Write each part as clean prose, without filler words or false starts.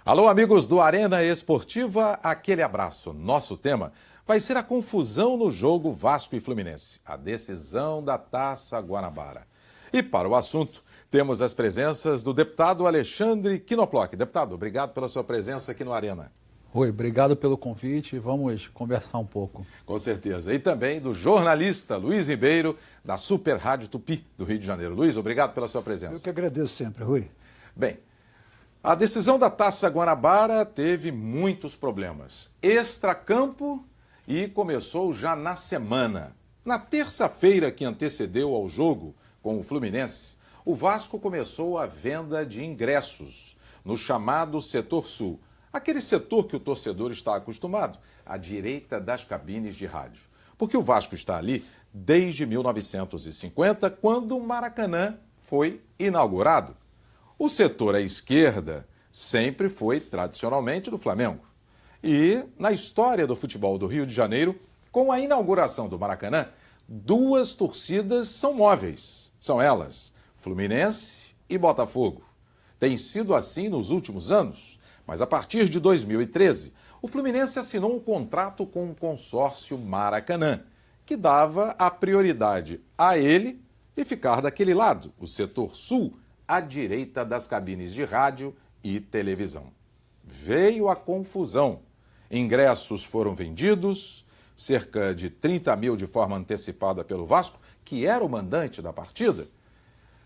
Alô, amigos do Arena Esportiva, aquele abraço. Nosso tema vai ser a confusão no jogo Vasco e Fluminense, a decisão da Taça Guanabara. E para o assunto, temos as presenças do deputado Alexandre Knoploch. Deputado, obrigado pela sua presença aqui no Arena. Oi, obrigado pelo convite. Vamos conversar um pouco. Com certeza. E também do jornalista Luiz Ribeiro, da Super Rádio Tupi, do Rio de Janeiro. Luiz, obrigado pela sua presença. Eu que agradeço sempre, Rui. Bem, a decisão da Taça Guanabara teve muitos problemas. Extracampo e começou já na semana. Na terça-feira que antecedeu ao jogo com o Fluminense, o Vasco começou a venda de ingressos no chamado Setor Sul. Aquele setor que o torcedor está acostumado, à direita das cabines de rádio. Porque o Vasco está ali desde 1950, quando o Maracanã foi inaugurado. O setor à esquerda sempre foi, tradicionalmente, do Flamengo. E, na história do futebol do Rio de Janeiro, com a inauguração do Maracanã, duas torcidas são móveis. São elas, Fluminense e Botafogo. Tem sido assim nos últimos anos, mas a partir de 2013, o Fluminense assinou um contrato com o consórcio Maracanã, que dava a prioridade a ele de ficar daquele lado, o setor sul, à direita das cabines de rádio e televisão. Veio a confusão. Ingressos foram vendidos, cerca de 30 mil de forma antecipada pelo Vasco, que era o mandante da partida.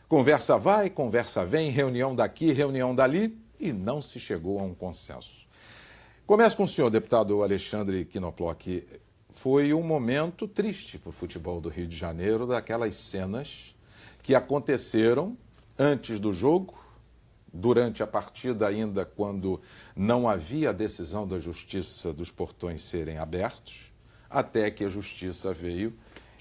Conversa vai, conversa vem, reunião daqui, reunião dali, e não se chegou a um consenso. Começo com o senhor, deputado Alexandre Knoploch. Foi um momento triste para o futebol do Rio de Janeiro, daquelas cenas que aconteceram antes do jogo, durante a partida ainda, quando não havia a decisão da justiça dos portões serem abertos, até que a justiça veio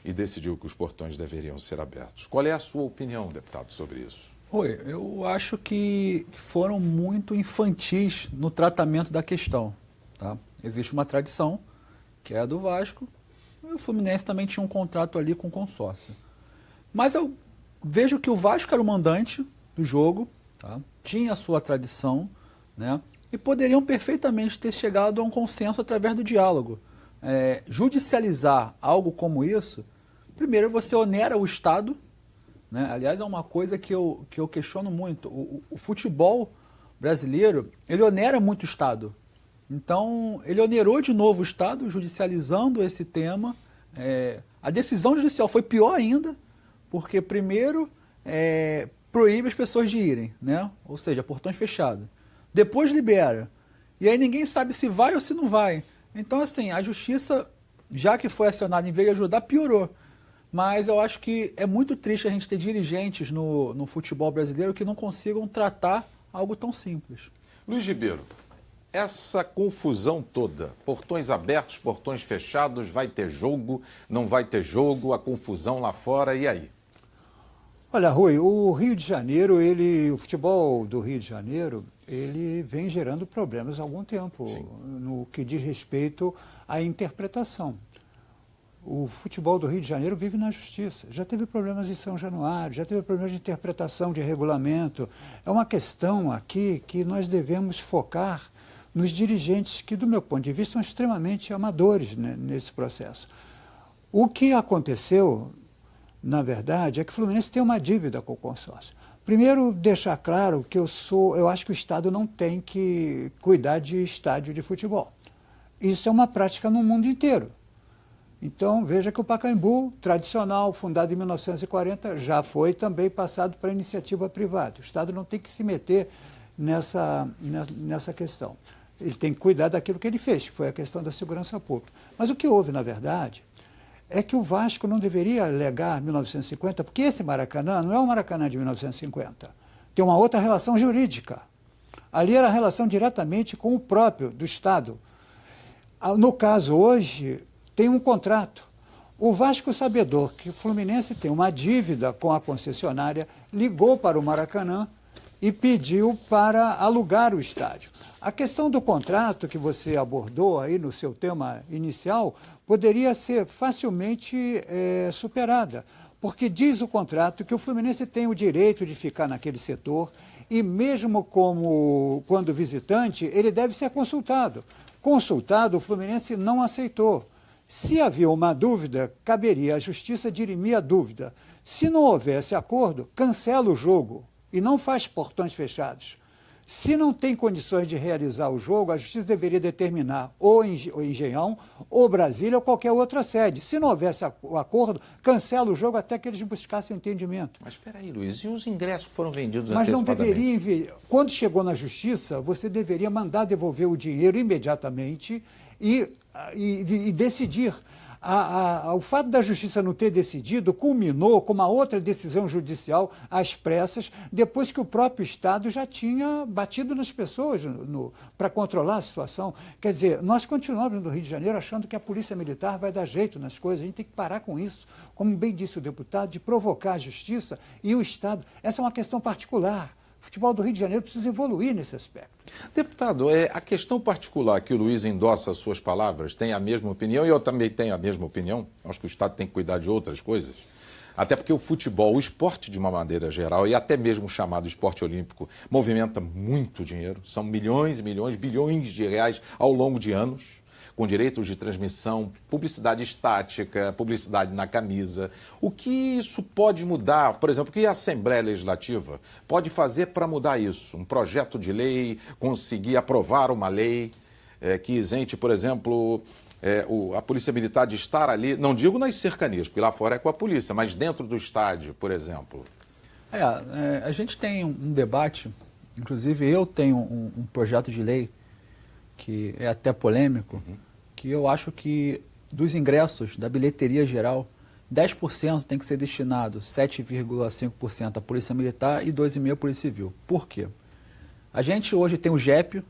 e decidiu que os portões deveriam ser abertos. Qual é a sua opinião, deputado, sobre isso? Oi, eu acho que foram muito infantis no tratamento da questão. Tá? Existe uma tradição, que é a do Vasco, e o Fluminense também tinha um contrato ali com o consórcio. Mas eu vejo que o Vasco era o mandante do jogo, tá? Tinha a sua tradição, né? E poderiam perfeitamente ter chegado a um consenso através do diálogo. Judicializar algo como isso, primeiro você onera o Estado, né? Aliás, é uma coisa que eu questiono muito. O futebol brasileiro, ele onera muito o Estado. Então, ele onerou de novo o Estado, judicializando esse tema. A decisão judicial foi pior ainda, porque primeiro proíbe as pessoas de irem, né? Ou seja, portões fechados. Depois libera. E aí ninguém sabe se vai ou se não vai. Então, assim, a justiça, já que foi acionada em vez de ajudar, piorou. Mas eu acho que é muito triste a gente ter dirigentes no futebol brasileiro que não consigam tratar algo tão simples. Luiz Ribeiro, essa confusão toda, portões abertos, portões fechados, vai ter jogo, não vai ter jogo, a confusão lá fora, e aí? Olha, Rui, o Rio de Janeiro, o futebol do Rio de Janeiro, ele vem gerando problemas há algum tempo. Sim. No que diz respeito à interpretação. O futebol do Rio de Janeiro vive na justiça. Já teve problemas em São Januário, já teve problemas de interpretação de regulamento. É uma questão aqui que nós devemos focar nos dirigentes que, do meu ponto de vista, são extremamente amadores, né, nesse processo. O que aconteceu, na verdade, é que o Fluminense tem uma dívida com o consórcio. Primeiro, deixar claro que eu acho que o Estado não tem que cuidar de estádio de futebol. Isso é uma prática no mundo inteiro. Então, veja que o Pacaembu, tradicional, fundado em 1940, já foi também passado para iniciativa privada. O Estado não tem que se meter nessa questão. Ele tem que cuidar daquilo que ele fez, que foi a questão da segurança pública. Mas o que houve, na verdade, é que o Vasco não deveria alegar 1950, porque esse Maracanã não é o Maracanã de 1950. Tem uma outra relação jurídica. Ali era a relação diretamente com o próprio do Estado. No caso, hoje, tem um contrato. O Vasco, sabedor que o Fluminense tem uma dívida com a concessionária, ligou para o Maracanã e pediu para alugar o estádio. A questão do contrato que você abordou aí no seu tema inicial poderia ser facilmente superada, porque diz o contrato que o Fluminense tem o direito de ficar naquele setor e mesmo quando visitante, ele deve ser consultado. Consultado, o Fluminense não aceitou. Se havia uma dúvida, caberia à Justiça dirimir a dúvida. Se não houvesse acordo, cancela o jogo e não faz portões fechados. Se não tem condições de realizar o jogo, a Justiça deveria determinar ou Engenhão, ou Brasília, ou qualquer outra sede. Se não houvesse o acordo, cancela o jogo até que eles buscassem entendimento. Mas espera aí, Luiz, e os ingressos que foram vendidos Mas não antecipadamente? deveria, quando chegou na Justiça, você deveria mandar devolver o dinheiro imediatamente e decidir. O fato da Justiça não ter decidido culminou com uma outra decisão judicial às pressas, depois que o próprio Estado já tinha batido nas pessoas para controlar a situação. Quer dizer, nós continuamos no Rio de Janeiro achando que a Polícia Militar vai dar jeito nas coisas. A gente tem que parar com isso, como bem disse o deputado, de provocar a Justiça e o Estado. Essa é uma questão particular. O futebol do Rio de Janeiro precisa evoluir nesse aspecto. Deputado, a questão particular que o Luiz endossa as suas palavras tem a mesma opinião e eu também tenho a mesma opinião. Acho que o Estado tem que cuidar de outras coisas. Até porque o futebol, o esporte de uma maneira geral, e até mesmo o chamado esporte olímpico, movimenta muito dinheiro. São milhões e milhões, bilhões de reais ao longo de anos, com direitos de transmissão, publicidade estática, publicidade na camisa. O que isso pode mudar? Por exemplo, o que a Assembleia Legislativa pode fazer para mudar isso? Um projeto de lei, conseguir aprovar uma lei que isente, por exemplo, a Polícia Militar de estar ali, não digo nas cercanias, porque lá fora é com a polícia, mas dentro do estádio, por exemplo. A gente tem um debate, inclusive eu tenho um projeto de lei que é até polêmico, que eu acho que dos ingressos da bilheteria geral, 10% tem que ser destinado, 7,5% à Polícia Militar e 2,5% à Polícia Civil. Por quê? A gente hoje tem o GEP,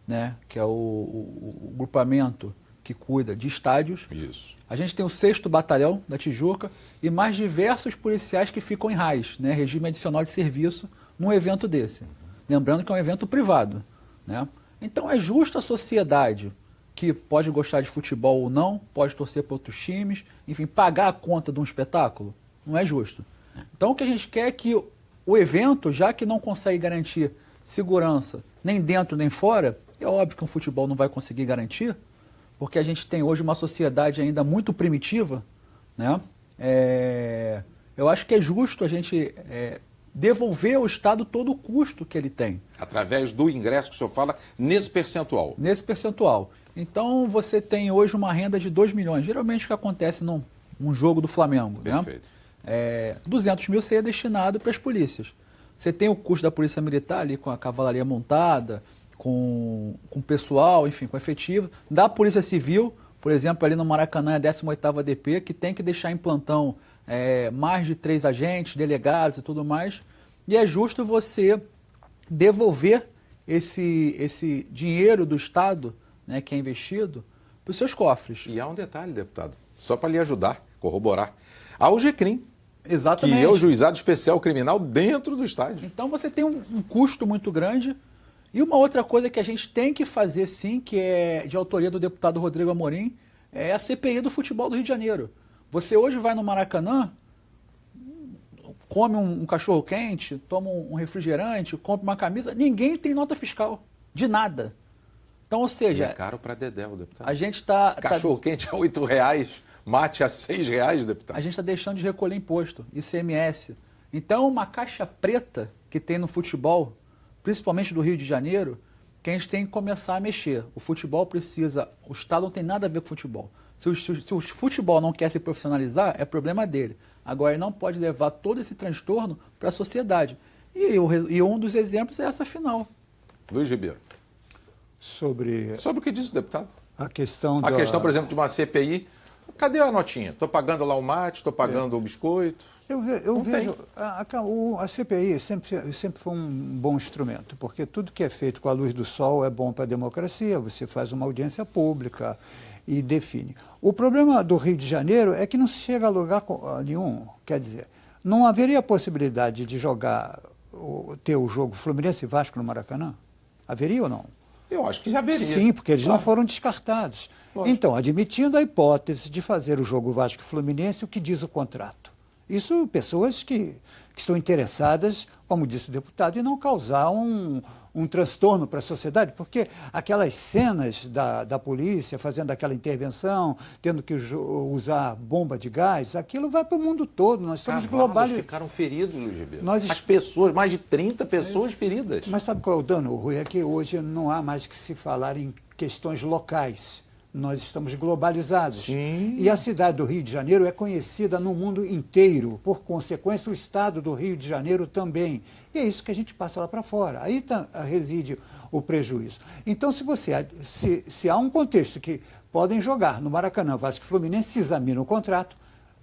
né, que é o grupamento que cuida de estádios. Isso. A gente tem o 6º Batalhão da Tijuca e mais diversos policiais que ficam em RAIS, né, regime adicional de serviço, num evento desse. Lembrando que é um evento privado, né? Então é justo a sociedade, que pode gostar de futebol ou não, pode torcer para outros times, enfim, pagar a conta de um espetáculo? Não é justo. Então o que a gente quer é que o evento, já que não consegue garantir segurança nem dentro nem fora, é óbvio que um futebol não vai conseguir garantir, porque a gente tem hoje uma sociedade ainda muito primitiva, né? Eu acho que é justo a gente devolver ao Estado todo o custo que ele tem. Através do ingresso que o senhor fala, nesse percentual. Nesse percentual. Então, você tem hoje uma renda de 2 milhões. Geralmente, o que acontece num jogo do Flamengo. Perfeito. Né? 200 mil seria destinado para as polícias. Você tem o custo da Polícia Militar ali com a cavalaria montada, com pessoal, enfim, com efetivo. Da Polícia Civil, por exemplo, ali no Maracanã, a 18ª ADP, que tem que deixar em plantão mais de 3 agentes, delegados e tudo mais. E é justo você devolver esse dinheiro do Estado, né, que é investido, para os seus cofres. E há um detalhe, deputado, só para lhe ajudar, corroborar. Há o GCRIM, Exatamente. que é o Juizado Especial Criminal dentro do estádio. Então você tem um custo muito grande. E uma outra coisa que a gente tem que fazer sim, que é de autoria do deputado Rodrigo Amorim, é a CPI do futebol do Rio de Janeiro. Você hoje vai no Maracanã, come um cachorro quente, toma um refrigerante, compra uma camisa, ninguém tem nota fiscal de nada. Então, ou seja... E é caro para Dedéu, deputado. A gente está... Cachorro quente a R$8, mate a R$6, deputado. A gente está deixando de recolher imposto, ICMS. Então, uma caixa preta que tem no futebol, principalmente do Rio de Janeiro, que a gente tem que começar a mexer. O futebol precisa... O Estado não tem nada a ver com o futebol. Se o futebol não quer se profissionalizar, é problema dele. Agora, ele não pode levar todo esse transtorno para a sociedade. E um dos exemplos é essa final. Luiz Ribeiro. Sobre o que disse o deputado? a questão A questão, por exemplo, de uma CPI. Cadê a notinha? Estou pagando lá o mate, estou pagando o biscoito. Eu vejo, a CPI sempre foi um bom instrumento, porque tudo que é feito com a luz do sol é bom para a democracia, você faz uma audiência pública e define. O problema do Rio de Janeiro é que não se chega a lugar nenhum, quer dizer, não haveria possibilidade de ter o jogo Fluminense e Vasco no Maracanã? Haveria ou não? Eu acho que já haveria. Sim, porque eles não foram descartados. Lógico. Então, admitindo a hipótese de fazer o jogo Vasco e Fluminense, o que diz o contrato? Isso, pessoas que estão interessadas como disse o deputado, e não causar um transtorno para a sociedade, porque aquelas cenas da polícia fazendo aquela intervenção, tendo que usar bomba de gás, aquilo vai para o mundo todo. Nós estamos globalizados. Ficaram feridos, Luiz Ribeiro. As pessoas, mais de 30 pessoas feridas. Mas sabe qual é o dano, Rui? É que hoje não há mais que se falar em questões locais. Nós estamos globalizados. Sim. E a cidade do Rio de Janeiro é conhecida no mundo inteiro. Por consequência, o estado do Rio de Janeiro também. E é isso que a gente passa lá para fora. Aí reside o prejuízo. Então, se há um contexto que podem jogar no Maracanã, Vasco e Fluminense, se examina o contrato,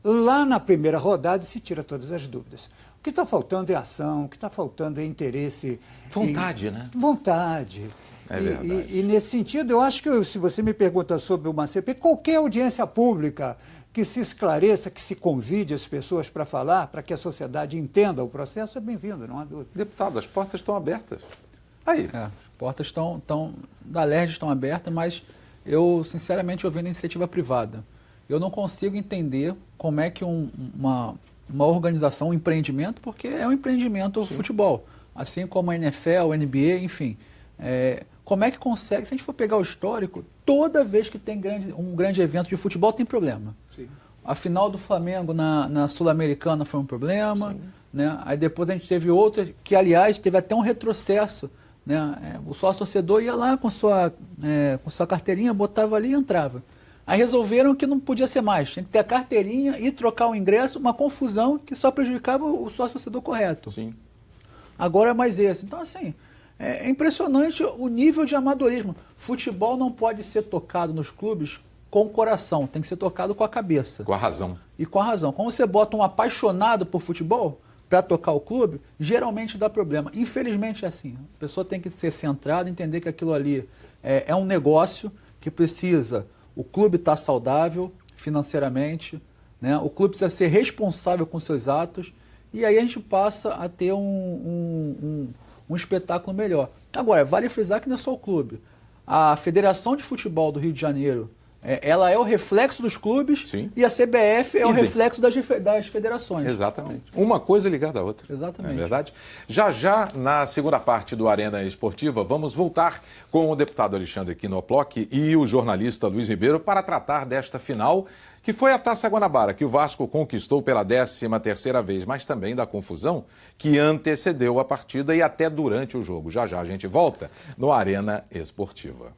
lá na primeira rodada se tira todas as dúvidas. O que está faltando é ação, o que está faltando é interesse. Vontade, né? Vontade. É verdade. E nesse sentido, eu acho que se você me pergunta sobre uma CPI, qualquer audiência pública que se esclareça, que se convide as pessoas para falar, para que a sociedade entenda o processo, é bem-vindo, não há dúvida. Deputado, as portas estão abertas. Aí. As portas da LERJ estão abertas, mas eu, sinceramente, eu venho da iniciativa privada. Eu não consigo entender como é que uma organização, um empreendimento, porque é um empreendimento o futebol, assim como a NFL, a NBA, enfim. Como é que consegue, se a gente for pegar o histórico, toda vez que tem um grande evento de futebol tem problema. Sim. A final do Flamengo na Sul-Americana foi um problema, né? Aí depois a gente teve outra, que aliás teve até um retrocesso, né? O sócio-torcedor ia lá com sua carteirinha, botava ali e entrava. Aí resolveram que não podia ser mais, tinha que ter a carteirinha e trocar o ingresso, uma confusão que só prejudicava o sócio-torcedor correto. Sim. Agora é mais esse. Então, assim, é impressionante o nível de amadorismo. Futebol não pode ser tocado nos clubes com o coração, tem que ser tocado com a cabeça. Com a razão. E com a razão. Quando você bota um apaixonado por futebol para tocar o clube, geralmente dá problema. Infelizmente é assim. A pessoa tem que ser centrada, entender que aquilo ali é um negócio que precisa, o clube estar saudável financeiramente, né? O clube precisa ser responsável com seus atos, e aí a gente passa a ter um espetáculo melhor. Agora, vale frisar que não é só o clube. A Federação de Futebol do Rio de Janeiro, ela é o reflexo dos clubes. Sim. E a CBF é o reflexo das federações. Exatamente. Uma coisa ligada à outra. Exatamente. É verdade? Já, na segunda parte do Arena Esportiva, vamos voltar com o deputado Alexandre Knoploch e o jornalista Luiz Ribeiro para tratar desta final, que foi a Taça Guanabara, que o Vasco conquistou pela 13ª vez, mas também da confusão que antecedeu a partida e até durante o jogo. Já a gente volta no Arena Esportiva.